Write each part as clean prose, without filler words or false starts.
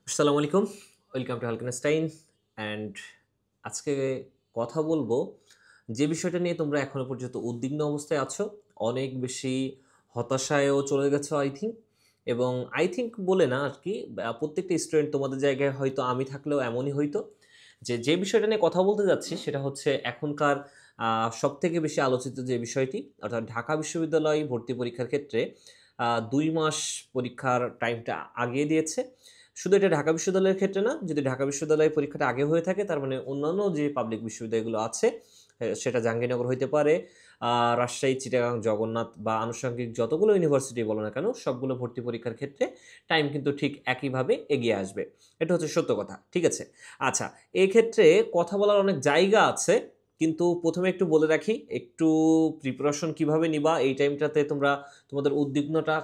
আসসালামু আলাইকুম। Welcome to হালকেনস্টাইন and আজকে কথা বলবো যে বিষয়টা নিয়ে তোমরা এখনো পর্যন্ত উদ্বিগ্ন অবস্থায় আছো, অনেক বেশি হতাশায়ও চলে গেছো আই থিংক। এবং আই থিংক বলে না আর কি, প্রত্যেকটা স্টুডেন্ট তোমাদের জায়গায় হয়তো আমি থাকলেও এমনই হইতো। যে বিষয়টা নিয়ে কথা বলতে যাচ্ছি সেটা হচ্ছে এখনকার সবথেকে বেশি আলোচিত যে বিষয়টি, অর্থাৎ ঢাকা বিশ্ববিদ্যালয় ভর্তি পরীক্ষার ক্ষেত্রে ২ মাস পরীক্ষার টাইমটা আগিয়ে দিয়েছে। শুধু এটা ঢাকা বিশ্ববিদ্যালয়ের ক্ষেত্রে না, যদি ঢাকা বিশ্ববিদ্যালয়ের পরীক্ষাটা আগে হয়ে থাকে তার মানে অন্যান্য যে পাবলিক বিশ্ববিদ্যালয়গুলো আছে, সেটা জাহাঙ্গীরনগর হইতে পারে, রাজশাহী, চিটাগাং, জগন্নাথ বা আনুষঙ্গিক যতগুলো ইউনিভার্সিটি বলো না কেন, সবগুলো ভর্তি পরীক্ষার ক্ষেত্রে টাইম কিন্তু ঠিক একইভাবে এগিয়ে আসবে। এটা হচ্ছে সত্য কথা, ঠিক আছে? আচ্ছা, এই ক্ষেত্রে কথা বলার অনেক জায়গা আছে, কিন্তু প্রথমে একটু বলে রাখি, একটু প্রিপারেশন কিভাবে নিবা এই টাইমটাতে তোমরা তোমাদের উদ্বিগ্নটা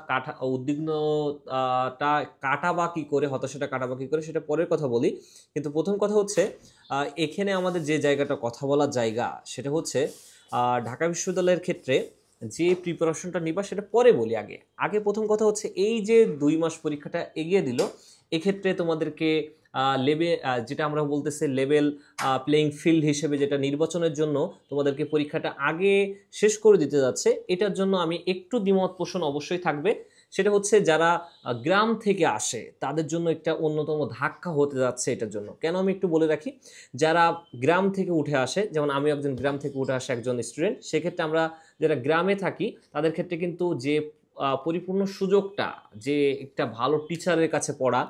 কাটাবা কি করে, হতাশাটা কাটাবা কি করে, সেটা পরের কথা বলি। কিন্তু প্রথম কথা হচ্ছে, এখানে আমাদের যে জায়গাটা কথা বলার জায়গা সেটা হচ্ছে ঢাকা বিশ্ববিদ্যালয়ের ক্ষেত্রে যে প্রিপারেশনটা নিবা সেটা পরে বলি। আগে আগে প্রথম কথা হচ্ছে, এই যে ২ মাস পরীক্ষাটা এগিয়ে দিল, এক্ষেত্রে তোমাদেরকে লেভেল, যেটা আমরা বলতেছি লেভেল প্লেইং ফিল্ড হিসেবে, যেটা নির্বাচনের জন্য তোমাদেরকে পরীক্ষাটা আগে শেষ করে দিতে যাচ্ছে, এটার জন্য আমি একটু দ্বিমত পোষণ অবশ্যই থাকবে। সেটা হচ্ছে যারা গ্রাম থেকে আসে তাদের জন্য একটা অন্যতম ধাক্কা হতে যাচ্ছে এটার জন্য। কেন আমি একটু বলে রাখি, যারা গ্রাম থেকে উঠে আসে, যেমন আমি একজন গ্রাম থেকে উঠে আসা একজন স্টুডেন্ট, সেক্ষেত্রে আমরা যারা গ্রামে থাকি তাদের ক্ষেত্রে কিন্তু যে পরিপূর্ণ সুযোগটা, যে একটা ভালো টিচারের কাছে পড়া,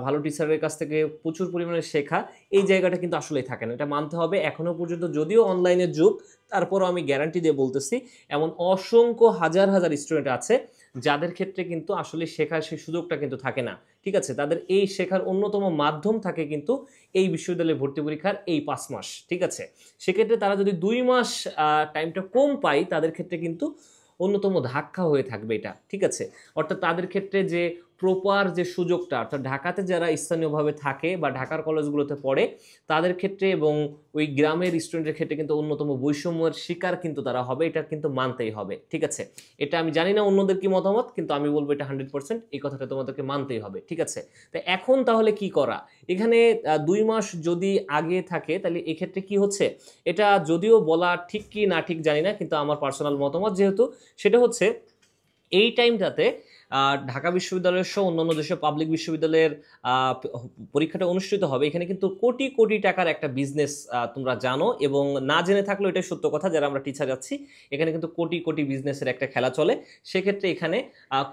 ভালো টিচারের কাছ থেকে প্রচুর পরিমাণে শেখা, এই জায়গাটা কিন্তু আসলেই থাকে না, এটা মানতে হবে। এখনও পর্যন্ত যদিও অনলাইনের যুগ, তারপরও আমি গ্যারান্টি দিয়ে বলতেছি, এমন অসংখ্য হাজার হাজার স্টুডেন্ট আছে যাদের ক্ষেত্রে কিন্তু আসলে শেখার সেই সুযোগটা কিন্তু থাকে না। ঠিক আছে, তাদের এই শেখার অন্যতম মাধ্যম থাকে কিন্তু এই বিশ্ববিদ্যালয়ে ভর্তি পরীক্ষার এই ৫ মাস। ঠিক আছে, সেক্ষেত্রে তারা যদি ২ মাস টাইমটা কম পায়, তাদের ক্ষেত্রে কিন্তু অন্যতম ধাক্কা হয়ে থাকবে এটা। ঠিক আছে, অর্থাৎ তাদের ক্ষেত্রে যে প্রপার যে সুযোগটা, অর্থাৎ ঢাকাতে যারা স্থানীয়ভাবে থাকে বা ঢাকার কলেজগুলোতে পড়ে তাদের ক্ষেত্রে এবং ওই গ্রামের স্টুডেন্টের ক্ষেত্রে কিন্তু অন্যতম বৈষম্যের শিকার কিন্তু তারা হবে, এটা কিন্তু মানতেই হবে। ঠিক আছে, এটা আমি জানি না অন্যদের কি মতামত, কিন্তু আমি বলবো এটা 100% এই কথাটা তোমাদেরকে মানতেই হবে। ঠিক আছে, তো এখন তাহলে কি করা এখানে? ২ মাস যদি আগে থাকে তাহলে এক্ষেত্রে কি হচ্ছে, এটা যদিও বলা ঠিক কি না ঠিক জানি না, কিন্তু আমার পার্সোনাল মতামত যেহেতু, সেটা হচ্ছে এই টাইমটাতে ঢাকা বিশ্ববিদ্যালয়ের সহ অন্যান্য যেসব পাবলিক বিশ্ববিদ্যালয়ের পরীক্ষাটা অনুষ্ঠিত হবে, এখানে কিন্তু কোটি কোটি টাকার একটা বিজনেস তোমরা জানো, এবং না জেনে থাকলেও এটাই সত্য কথা, যারা আমরা টিচার যাচ্ছি এখানে কিন্তু কোটি কোটি বিজনেসের একটা খেলা চলে। সেক্ষেত্রে এখানে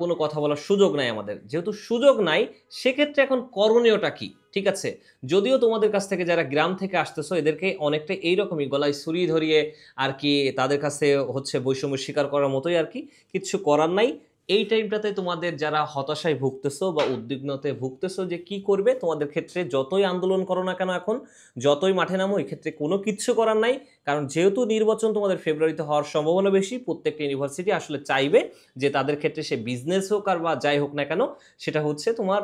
কোনো কথা বলার সুযোগ নাই আমাদের। যেহেতু সুযোগ নাই, সেক্ষেত্রে এখন করণীয়টা কি? ঠিক আছে, যদিও তোমাদের কাছ থেকে যারা গ্রাম থেকে আসতেছো এদেরকে অনেকটা এইরকমই গলায় ছুরি ধরিয়ে আর কি তাদের কাছে হচ্ছে বৈষম্য স্বীকার করার মতোই আর কি, কিচ্ছু করার নাই। এই টাইমটাতে তোমাদের যারা হতাশায় ভুগতেছো বা উদ্বিগ্নতে ভুগতেছো যে কি করবে, তোমাদের ক্ষেত্রে যতই আন্দোলন করো না কেন, এখন যতই মাঠে নামো, এই ক্ষেত্রে কোনো কিচ্ছু করার নাই। কারণ যেহেতু নির্বাচন তোমাদের ফেব্রুয়ারিতে হওয়ার সম্ভাবনা বেশি, প্রত্যেকটা ইউনিভার্সিটি আসলে চাইবে যে তাদের ক্ষেত্রে সে বিজনেস হোক আর বা যাই হোক না কেন, সেটা হচ্ছে তোমার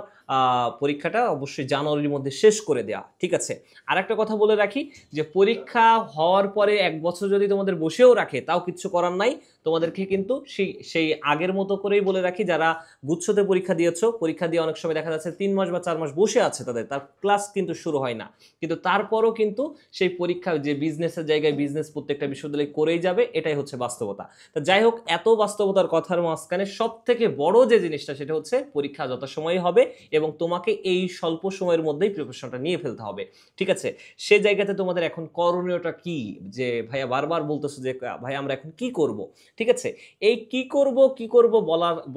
পরীক্ষাটা অবশ্যই জানুয়ারির মধ্যে শেষ করে দেওয়া। ঠিক আছে, আর একটা কথা বলে রাখি, যে পরীক্ষা হওয়ার পরে ১ বছর যদি তোমাদের বসেও রাখে তাও কিচ্ছু করার নাই। তোমাদেরকে কিন্তু সেই সেই আগের মতো করেই বলে রাখি, যারা গুচ্ছতে পরীক্ষা দিয়েছো, পরীক্ষা দিয়ে অনেক সময় দেখা যাচ্ছে ৩ মাস বা ৪ মাস বসে আছে, তার ক্লাস কিন্তু শুরু হয় না, কিন্তু তারপরও কিন্তু সেই পরীক্ষা যে বিজনেসের জায়গায় বিজনেস প্রত্যেকটা বিশ্ববিদ্যালয় করেই যাবে, এটাই হচ্ছে বাস্তবতা। তো যাই হোক, এত বাস্তবতার কথার মাঝখানে সব থেকে বড় যে জিনিসটা সেটা হচ্ছে পরীক্ষা যথাসময়ে হবে এবং তোমাকে এই স্বল্প সময়ের মধ্যেই প্রিপারেশনটা নিয়ে ফেলতে হবে। ঠিক আছে, সে জায়গাতে তোমাদের এখন করণীয়টা কি? যে ভাইয়া বারবার বলতেছো যে ভাই আমরা এখন কি করব? ঠিক আছে, এই কি করব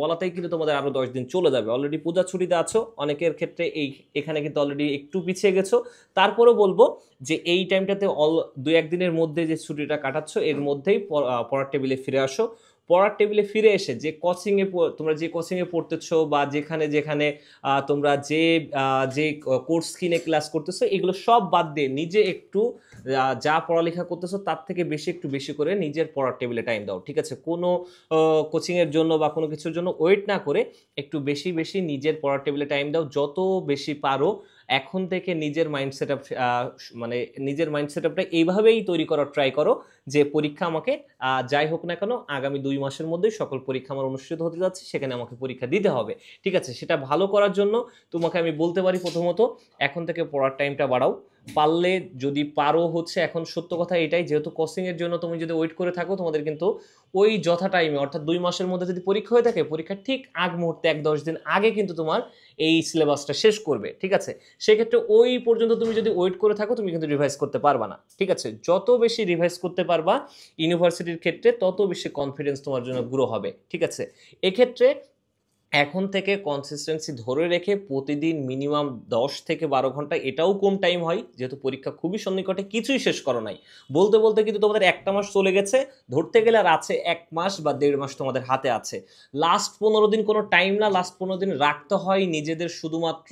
বলাতেই কিন্তু তোমাদের আরো ১০ দিন চলে যাবে। অলরেডি পূজা ছুটিতে আছো, অনেকের ক্ষেত্রে এখানে কিন্তু অলরেডি একটু পিছিয়ে গেছো। তারপরেও বলবো যে এই টাইমটাতে ২-১ দিনের মধ্যে যে ছুটিটা কাটাচ্ছ, এর মধ্যেই পড়ার টেবিলে ফিরে আসো। পড়ার টেবিলে ফিরে এসে যে তোমরা যে কোচিংয়ে পড়তেছো বা যেখানে যেখানে তোমরা যে কোর্স কিনে ক্লাস করতেছো, এগুলো সব বাদ দিয়ে নিজে একটু যা পড়ালেখা করতেছো তার থেকে একটু বেশি করে নিজের পড়ার টেবিলে টাইম দাও। ঠিক আছে, কোনো কোচিংয়ের জন্য বা কোনো কিছুর জন্য ওয়েট না করে একটু বেশি বেশি নিজের পড়ার টেবিলে টাইম দাও, যত বেশি পারো। এখন থেকে নিজের মাইন্ড সেট আপ মানে নিজের মাইন্ড সেট আপটা এইভাবেই তৈরি করার ট্রাই করো যে পরীক্ষা আমাকে যাই হোক না কেন আগামী 2 মাসের মধ্যেই সকল পরীক্ষা আমার অনুষ্ঠিত হতে যাচ্ছে, সেখানে আমাকে পরীক্ষা দিতে হবে। ঠিক আছে, সেটা ভালো করার জন্য তোমাকে আমি বলতে পারি প্রথমত এখন থেকে পড়ার টাইমটা বাড়াও। পারলে যদি পারো হচ্ছে, এখন সত্য কথা এটাই, যেহেতু কোচিংয়ের জন্য তুমি যদি ওয়েট করে থাকো তোমাদের কিন্তু ওই যথা টাইমে অর্থাৎ 2 মাসের মধ্যে যদি পরীক্ষা হয়ে থাকে পরীক্ষার ঠিক আগ মুহূর্তে 1-10 দিন আগে কিন্তু তোমার এই সিলেবাসটা শেষ করবে। ঠিক আছে, সেক্ষেত্রে ওই পর্যন্ত তুমি যদি ওয়েট করে থাকো তুমি কিন্তু রিভাইজ করতে পারবা না। ঠিক আছে, যত বেশি রিভাইজ করতে পারবা ইউনিভার্সিটির ক্ষেত্রে তত বেশি কনফিডেন্স তোমার জন্য গ্রো হবে। ঠিক আছে, এক্ষেত্রে এখন থেকে কনসিস্টেন্সি ধরে রেখে প্রতিদিন মিনিমাম 10 থেকে 12 ঘন্টা, এটাও কম টাইম হয় যেহেতু পরীক্ষা খুবই সন্নিকটে, কিছুই শেষ করো নাই, বলতে বলতে কিন্তু তোমাদের 1টা মাস চলে গেছে, ধরতে গেলে আর আছে 1 মাস বা 1.5 মাস তোমাদের হাতে আছে। লাস্ট 15 দিন কোনো টাইম না, লাস্ট 15 দিন রাখতে হয় নিজেদের শুধুমাত্র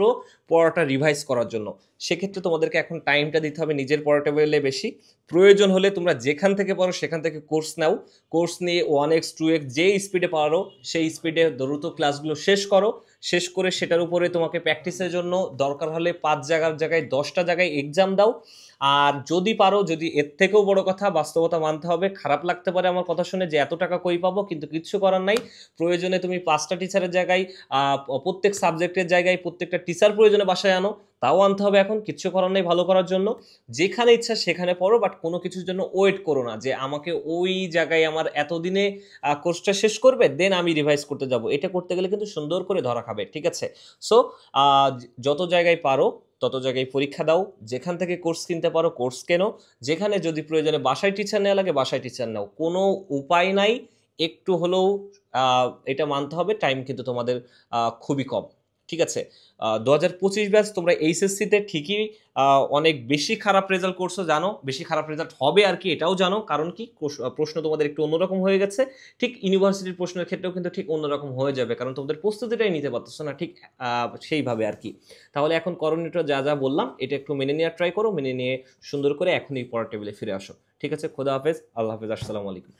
পড়াটা রিভাইজ করার জন্য। সেক্ষেত্রে তোমাদেরকে এখন টাইমটা দিতে হবে নিজের পড়াটা বেলে বেশি। প্রয়োজন হলে তোমরা যেখান থেকে পারো সেখান থেকে কোর্স নাও, কোর্স নিয়ে 1x 2x যে স্পিডে পারো সেই স্পিডে দ্রুত ক্লাসগুলো শেষ করো, শেষ করে সেটার উপরে তোমাকে প্র্যাকটিসের জন্য দরকার হলে 5 জায়গায় 10টা জায়গায় এক্সাম দাও। আর যদি পারো, যদি এর থেকেও বড় কথা বাস্তবতা মানতে হবে, খারাপ লাগতে পারে আমার কথা শুনে যে এত টাকা কই পাবো, কিন্তু কিচ্ছু করার নাই, প্রয়োজনে তুমি 5টা টিচারের জায়গায় প্রত্যেক সাবজেক্টের জায়গায় প্রত্যেকটা টিচার প্রয়োজনে বাসায় আনো, তাও আনতে হবে, এখন কিচ্ছু করার নেই ভালো করার জন্য। যেখানে ইচ্ছা সেখানে পড়ো, বাট কোনো কিছুর জন্য ওয়েট করো না যে আমাকে ওই জায়গায় আমার এতদিনে কোর্সটা শেষ করবে দেন আমি রিভাইজ করতে যাব, এটা করতে গেলে কিন্তু সুন্দর করে ধরা খাবে। ঠিক আছে, সো যত জায়গায় পারো তত জায়গায় পরীক্ষা দাও, যেখান থেকে কোর্স কিনতে পারো কোর্স কেনো, যেখানে যদি প্রয়োজনে বাসায় টিচার নেওয়া লাগে বাসায় টিচার নাও, কোনো উপায় নাই, একটু হলেও এটা মানতে হবে টাইম কিন্তু তোমাদের খুবই কম। ঠিক আছে, 2025 ব্যাচ তোমরা এইচএসসিতে ঠিকই অনেক বেশি খারাপ রেজাল্ট করছো, জানো বেশি খারাপ রেজাল্ট হবে আর কি, এটাও জানো, কারণ কি প্রশ্ন তোমাদের একটু অন্যরকম হয়ে গেছে, ঠিক ইউনিভার্সিটির প্রশ্নের ক্ষেত্রেও কিন্তু ঠিক অন্যরকম হয়ে যাবে, কারণ তোমাদের প্রস্তুতিটাই নিতে পারতেছো না ঠিক সেইভাবে আর কি। তাহলে এখন করণীয়টা যা যা বললাম এটা একটু মেনে নেওয়ার ট্রাই করো, মেনে নিয়ে সুন্দর করে এখনই পড়ার টেবিলে ফিরে আসো। ঠিক আছে, খোদা হাফেজ, আল্লাহ হাফেজ, আসসালামু আলাইকুম।